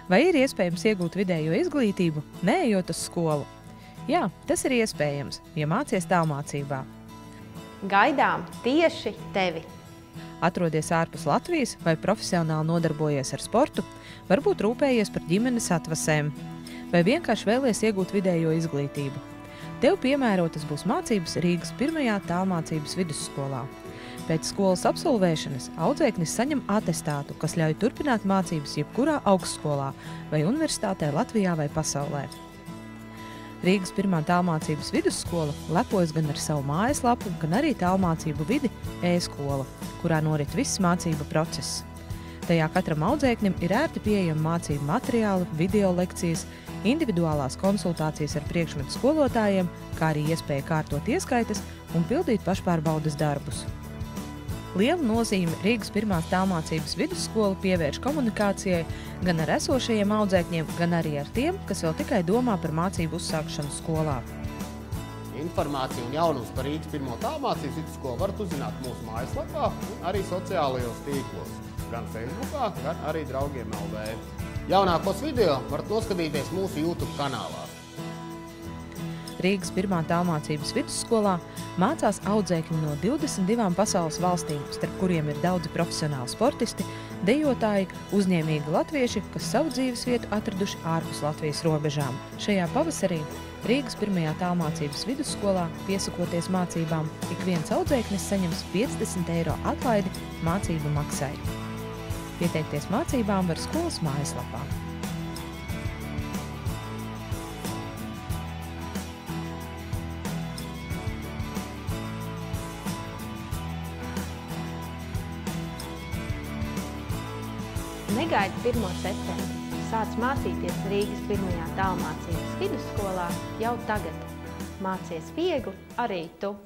Vai ir iespējams iegūt vidējo izglītību, neejot uz skolu? Jā, tas ir iespējams, ja mācies tālmācībā. Gaidām tieši tevi! Atrodies ārpus Latvijas vai profesionāli nodarbojies ar sportu, varbūt rūpējies par ģimenes atvasēm, vai vienkārši vēlies iegūt vidējo izglītību. Tev piemērotas būs mācības Rīgas 1. tālmācības vidusskolā. Pēc skolas absolvēšanas audzēknis saņem atestātu, kas ļauj turpināt mācības jebkurā augstskolā vai universitātē Latvijā vai pasaulē. Rīgas 1. tālmācības vidusskola lepojas gan ar savu mājaslapu, gan arī tālmācību vidi e-skola, kurā norit viss mācību process. Tajā katram audzēknim ir ērti pieejami mācību materiāli, video lekcijas, individuālās konsultācijas ar priekšmetu skolotājiem, kā arī iespēja kārtot ieskaites un pildīt pašpārbaudes darbus. Liela nozīme Rīgas 1. tālmācības vidusskola pievērš komunikācijai gan ar esošajiem audzēkņiem, gan arī ar tiem, kas vēl tikai domā par mācību uzsākšanu skolā. Informāciju un jaunumus par Rīgas 1. tālmācības vidusskolu varat uzzināt mūsu mājaslapā un arī sociālajos tīklos, gan Facebookā, gan arī Draugiem LV. Jaunākos video varat noskatīties mūsu YouTube kanālā. Rīgas 1. tālmācības vidusskolā mācās audzēkņi no 22 pasaules valstīm, starp kuriem ir daudzi profesionāli sportisti, dejotāji, uzņēmīgi latvieši, kas savu dzīves vietu atraduši ārpus Latvijas robežām. Šajā pavasarī Rīgas 1. tālmācības vidusskolā, piesakoties mācībām, ik viens audzēknis saņems 50 € atlaidi mācību maksai. Pieteikties mācībām var skolas mājaslapā. Negaidi 1. septembri. Sāc mācīties Rīgas 1. tālmācības vidusskolā jau tagad. Mācies viegli arī tu!